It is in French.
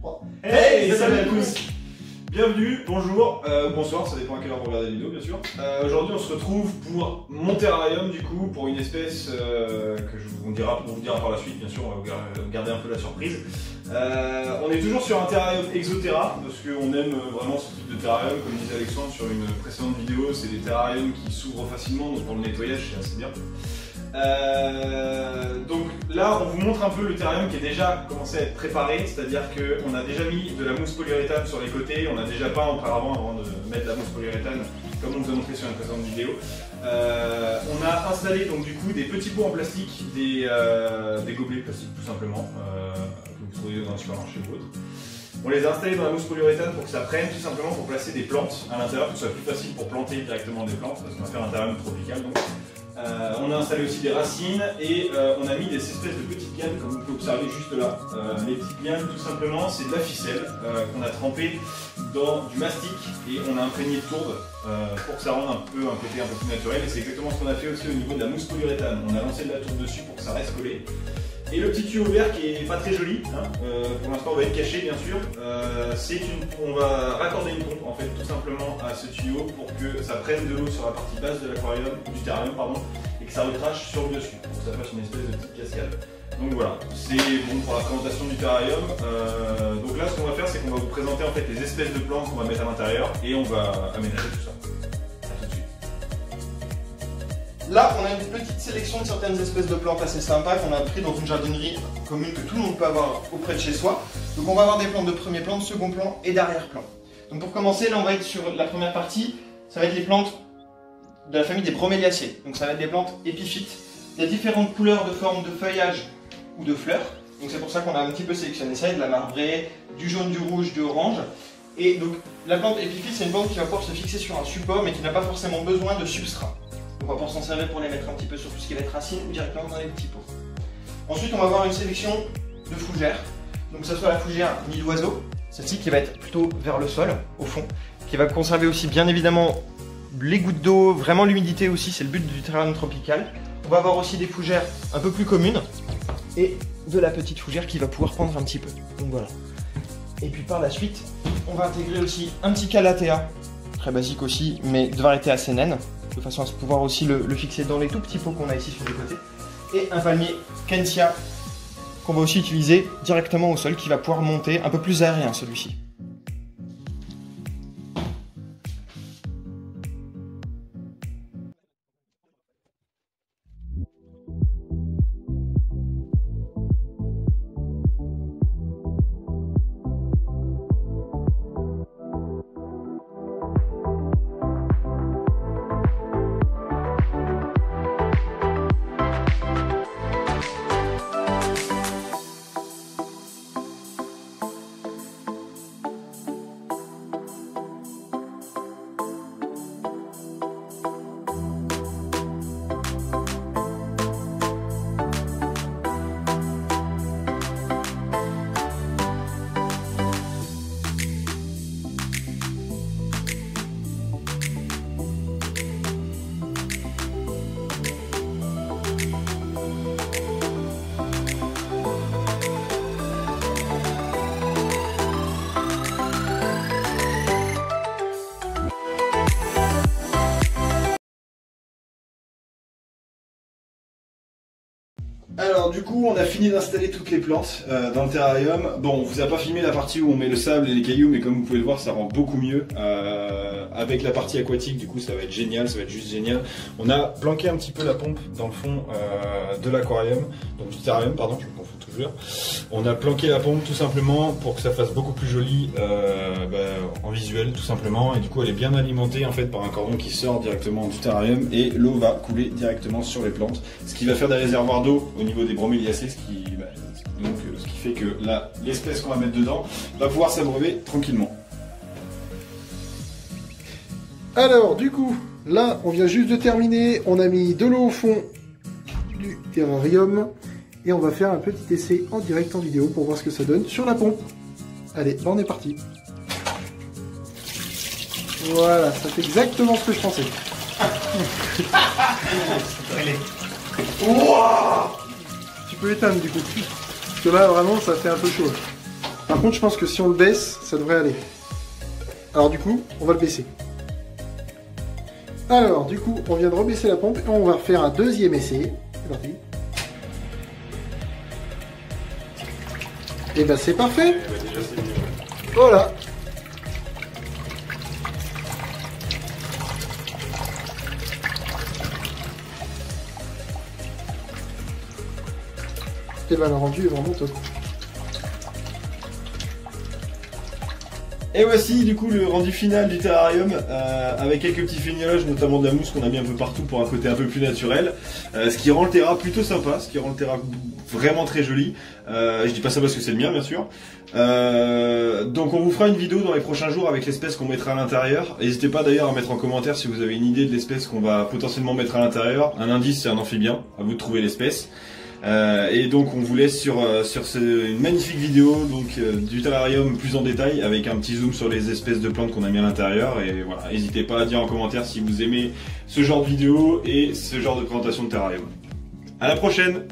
3. Hey, salut à tous. Bienvenue, bonjour, bonsoir, ça dépend à quelle heure vous regardez la vidéo bien sûr. Aujourd'hui on se retrouve pour mon terrarium du coup, pour une espèce que on vous dira par la suite bien sûr, on va vous garder un peu la surprise. On est toujours sur un terrarium Exoterra, parce qu'on aime vraiment ce type de terrarium, comme disait Alexandre sur une précédente vidéo, c'est des terrariums qui s'ouvrent facilement, donc pour le nettoyage c'est assez bien. Donc là on vous montre un peu le terrarium qui est déjà commencé à être préparé, c'est-à-dire qu'on a déjà mis de la mousse polyuréthane sur les côtés, on a déjà peint auparavant avant de mettre de la mousse polyuréthane comme on vous a montré sur une précédente vidéo. On a installé donc du coup des petits pots en plastique, des gobelets plastiques tout simplement, que vous trouvez dans un supermarché ou autre. On les a installés dans la mousse polyuréthane pour que ça prenne, tout simplement pour placer des plantes à l'intérieur, pour que ce soit plus facile pour planter directement des plantes, parce qu'on va faire un terrarium tropical donc. On a installé aussi des racines et on a mis des espèces de petites lianes comme vous pouvez observer juste là. Les petites lianes tout simplement c'est de la ficelle qu'on a trempée dans du mastic et on a imprégné de tourbe pour que ça rende un côté un peu plus naturel, et c'est exactement ce qu'on a fait aussi au niveau de la mousse polyuréthane. On a lancé de la tourbe dessus pour que ça reste collé. Et le petit tuyau vert qui est pas très joli, hein, pour l'instant on va être caché bien sûr, on va raccorder une pompe en fait tout simplement à ce tuyau pour que ça prenne de l'eau sur la partie basse de l'aquarium, du terrarium pardon, et que ça recrache sur le dessus, pour que ça fasse une espèce de petite cascade. Donc voilà, c'est bon pour la présentation du terrarium. Donc là ce qu'on va faire c'est qu'on va vous présenter en fait les espèces de plantes qu'on va mettre à l'intérieur et on va aménager tout ça. Là, on a une petite sélection de certaines espèces de plantes assez sympas qu'on a pris dans une jardinerie commune que tout le monde peut avoir auprès de chez soi. Donc on va avoir des plantes de premier plan, de second plan et d'arrière-plan. Donc pour commencer, là on va être sur la première partie, ça va être les plantes de la famille des broméliacées. Donc ça va être des plantes épiphytes. Il y a différentes couleurs de formes de feuillage ou de fleurs. Donc c'est pour ça qu'on a un petit peu sélectionné ça, il y a de la marbrée, du jaune, du rouge, du orange. Et donc la plante épiphyte, c'est une plante qui va pouvoir se fixer sur un support mais qui n'a pas forcément besoin de substrat. On va pouvoir s'en servir pour les mettre un petit peu sur tout ce qui va être racines ou directement dans les petits pots. Ensuite, on va avoir une sélection de fougères. Donc que ce soit la fougère nid d'oiseau, celle-ci qui va être plutôt vers le sol, au fond, qui va conserver aussi bien évidemment les gouttes d'eau, vraiment l'humidité aussi, c'est le but du terrarium tropical. On va avoir aussi des fougères un peu plus communes et de la petite fougère qui va pouvoir prendre un petit peu. Donc voilà. Et puis par la suite, on va intégrer aussi un petit calathea, très basique aussi, mais de variété assez naine, de façon à se pouvoir aussi le fixer dans les tout petits pots qu'on a ici sur les côtés. Et un palmier Kensia qu'on va aussi utiliser directement au sol, qui va pouvoir monter, un peu plus aérien celui-ci. Alors du coup on a fini d'installer toutes les plantes dans le terrarium. Bon, on vous a pas filmé la partie où on met le sable et les cailloux, mais comme vous pouvez le voir ça rend beaucoup mieux. Avec la partie aquatique du coup ça va être génial, ça va être juste génial. On a planqué un petit peu la pompe dans le fond de l'aquarium, donc du terrarium pardon, je me confonds toujours. On a planqué la pompe tout simplement pour que ça fasse beaucoup plus joli en visuel tout simplement, et du coup elle est bien alimentée en fait par un cordon qui sort directement du terrarium et l'eau va couler directement sur les plantes, ce qui va faire des réservoirs d'eau au niveau des broméliacées, ce qui fait que l'espèce qu'on va mettre dedans va pouvoir s'abreuver tranquillement. Alors du coup, là on vient juste de terminer, on a mis de l'eau au fond du terrarium et on va faire un petit essai en direct en vidéo pour voir ce que ça donne sur la pompe. Allez, on est parti. Voilà, ça fait exactement ce que je pensais. Wow, tu peux l'éteindre du coup. Parce que là vraiment ça fait un peu chaud. Par contre, je pense que si on le baisse, ça devrait aller. Alors du coup, on va le baisser. Alors, du coup, on vient de rebaisser la pompe et on va refaire un deuxième essai. C'est parti. Et ben c'est parfait. Déjà, c'est mieux. Voilà. Et ben le rendu est vraiment top. Et voici du coup le rendu final du terrarium avec quelques petits feignolages, notamment de la mousse qu'on a mis un peu partout pour un côté un peu plus naturel, ce qui rend le terra plutôt sympa, ce qui rend le terra vraiment très joli. Je dis pas ça parce que c'est le mien bien sûr. Donc on vous fera une vidéo dans les prochains jours avec l'espèce qu'on mettra à l'intérieur. N'hésitez pas d'ailleurs à mettre en commentaire si vous avez une idée de l'espèce qu'on va potentiellement mettre à l'intérieur. Un indice, c'est un amphibien, à vous de trouver l'espèce. Et donc on vous laisse sur une magnifique vidéo donc du terrarium plus en détail avec un petit zoom sur les espèces de plantes qu'on a mis à l'intérieur. Et voilà, n'hésitez pas à dire en commentaire si vous aimez ce genre de vidéo et ce genre de présentation de terrarium. À la prochaine!